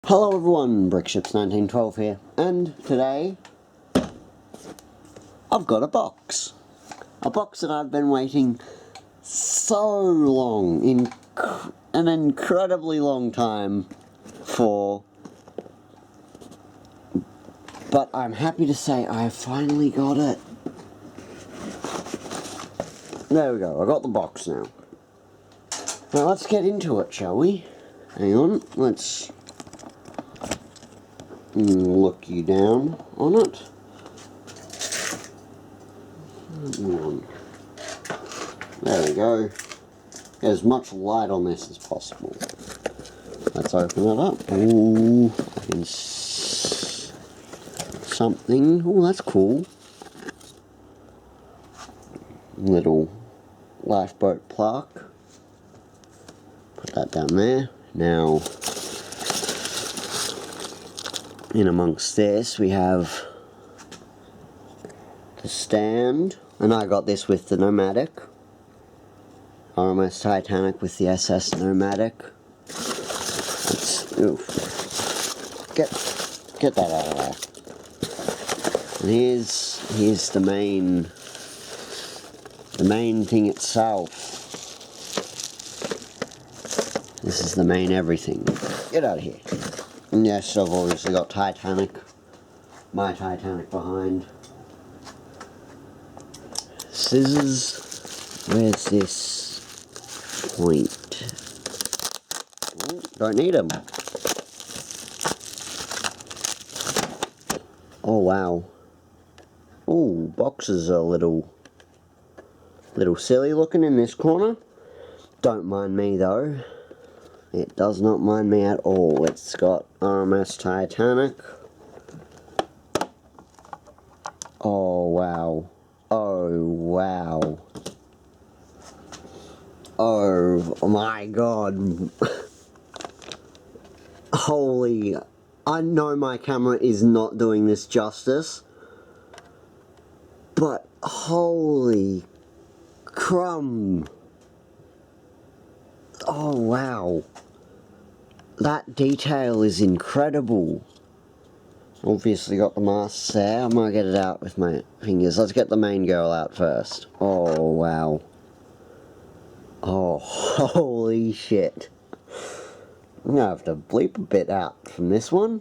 Hello everyone, Brickships1912 here, and today I've got a box that I've been waiting so long, an incredibly long time for, but I'm happy to say I finally got it. There we go, I got the box now. Now let's get into it, shall we? Hang on, let's look you down on it. There we go. Get as much light on this as possible. Let's open it up. Ooh, something. Oh, that's cool. Little lifeboat plaque. Put that down there. Now, in amongst this, we have the stand. And I got this with the Nomadic. RMS Titanic with the SS Nomadic. Get that out of there. And here's the main thing itself. This is the main everything. Get out of here. And yes, I've obviously got Titanic, My Titanic behind. Scissors. Where's this point? Ooh, don't need them. Oh wow. Oh, boxes are a little silly looking in this corner. Don't mind me though. It does not mind me at all. It's got RMS Titanic. Oh wow. Oh wow. Oh my god. Holy, I know my camera is not doing this justice, but holy crumb. Oh wow. That detail is incredible. Obviously got the masks there. I might get it out with my fingers. Let's get the main girl out first. Oh wow. Oh, holy shit. I'm gonna have to bleep a bit out from this one.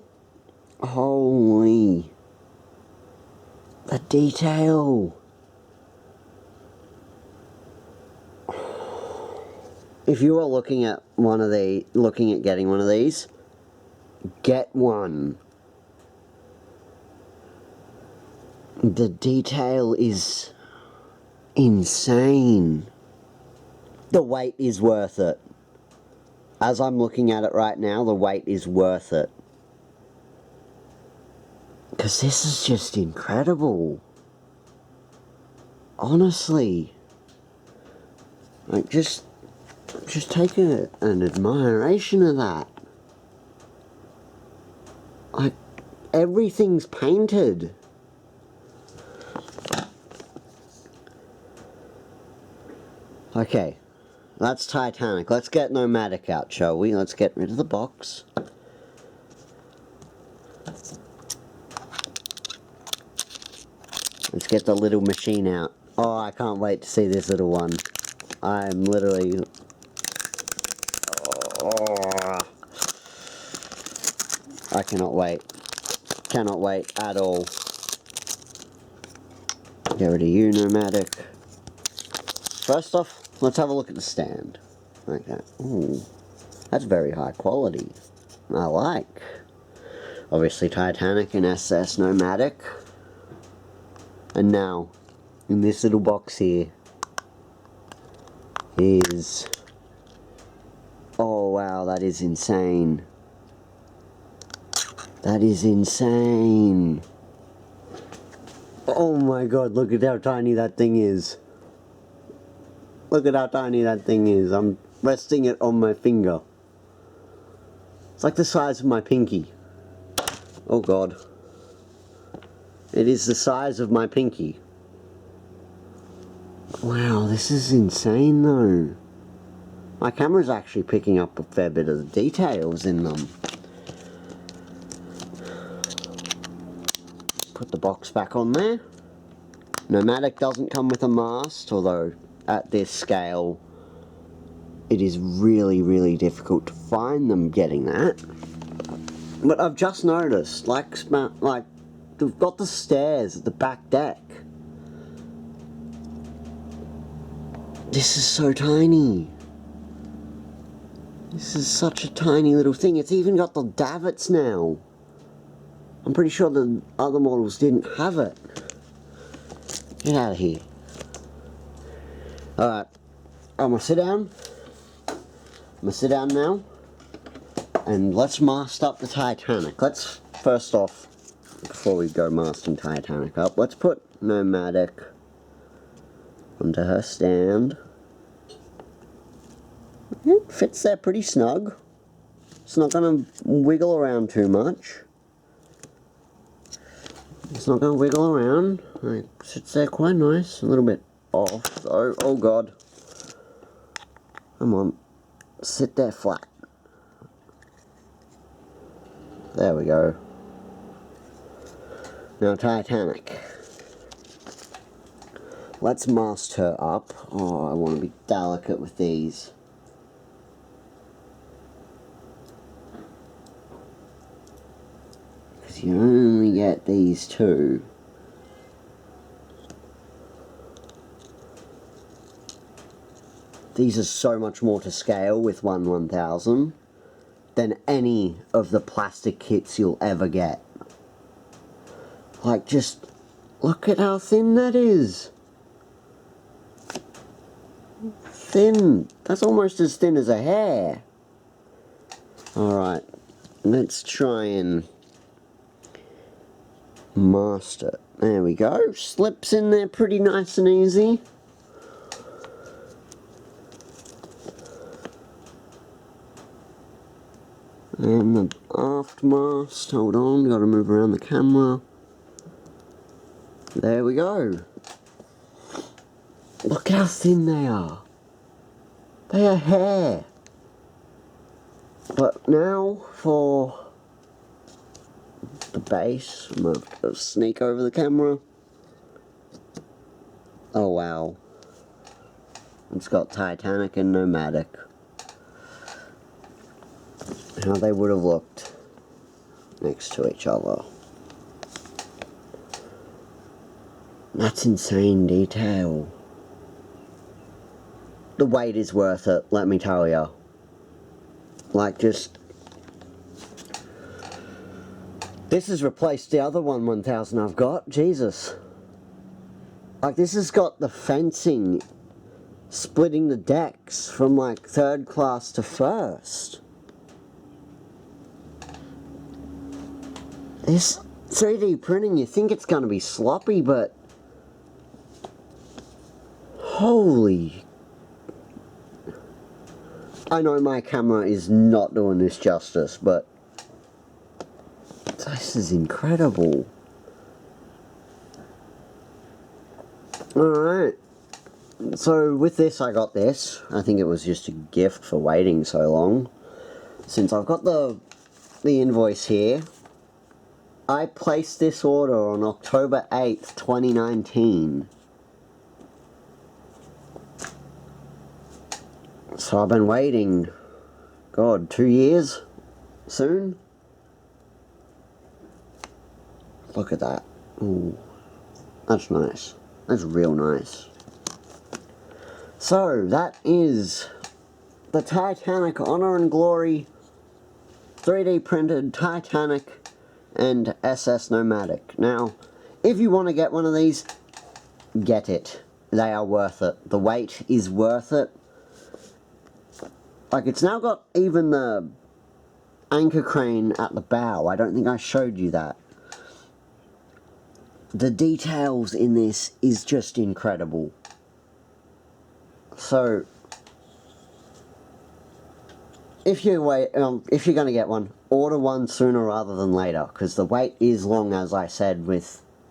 Holy. The detail. If you are looking at getting one of these, get one. The detail is insane. The wait is worth it. As I'm looking at it right now, the wait is worth it. Because this is just incredible. Honestly. Like, just take an admiration of that. Like, everything's painted. Okay. That's Titanic. Let's get Nomadic out, shall we? Let's get rid of the box. Let's get the little machine out. Oh, I can't wait to see this little one. I'm literally... Oh, I cannot wait. Cannot wait at all. Get rid of you, Nomadic. First off, let's have a look at the stand. Like that. Ooh, that's very high quality. I like. Obviously Titanic and SS Nomadic. And now, in this little box here, is... Oh wow, that is insane. That is insane. Oh my god, look at how tiny that thing is. Look at how tiny that thing is. I'm resting it on my finger. It's like the size of my pinky. Oh god. It is the size of my pinky. Wow, this is insane though. My camera's actually picking up a fair bit of the details in them. put the box back on there. Nomadic doesn't come with a mast, although at this scale it is really, really difficult to find them getting that. But I've just noticed, like they've got the stairs at the back deck. This is so tiny. This is such a tiny little thing. It's even got the davits now. I'm pretty sure the other models didn't have it. Get out of here. Alright, I'm gonna sit down. I'm gonna sit down now. And let's mast up the Titanic. Let's, first off, before we go masting Titanic up, let's put Nomadic onto her stand. It fits there pretty snug. It's not going to wiggle around too much. It's not going to wiggle around. It sits there quite nice. A little bit off though. Oh god. Come on. Sit there flat. There we go. Now Titanic. Let's mast her up. Oh, I want to be delicate with these. Because you only get these two. These are so much more to scale with 1/1000 than any of the plastic kits you'll ever get. Like, just look at how thin that is. Thin. That's almost as thin as a hair. Alright, let's try and master it. There we go. Slips in there pretty nice and easy. And the aft mast, hold on, gotta move around the camera. There we go. Look how thin they are. They are hair. But now for the base, I'm gonna sneak over the camera. Oh wow. It's got Titanic and Nomadic. How they would have looked next to each other. That's insane detail. The weight is worth it, let me tell ya. Like, just... This has replaced the other 1/1000 I've got, Jesus. Like, this has got the fencing splitting the decks from, like, 3rd class to 1st. This 3D printing, you think it's going to be sloppy, but... Holy... I know my camera is not doing this justice, but... This is incredible. Alright. So, with this, I got this. I think it was just a gift for waiting so long. Since I've got the invoice here... I placed this order on October 8th, 2019. So I've been waiting, God, 2 years soon? Look at that. Ooh, that's nice. That's real nice. So, that is the Titanic Honor Glory 3D printed Titanic and SS Nomadic. Now, if you want to get one of these, get it. They are worth it. The weight is worth it. Like, it's now got even the anchor crane at the bow. I don't think I showed you that. The details in this is just incredible. So, if you're going to get one, order one sooner rather than later, because the wait is long, as I said.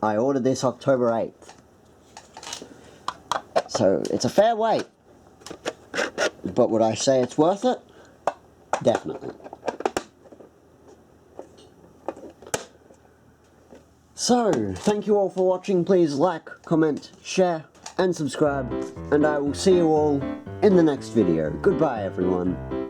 I ordered this October 8th. So, it's a fair wait. But would I say it's worth it? Definitely. So, thank you all for watching. Please like, comment, share, and subscribe. And I will see you all in the next video. Goodbye, everyone.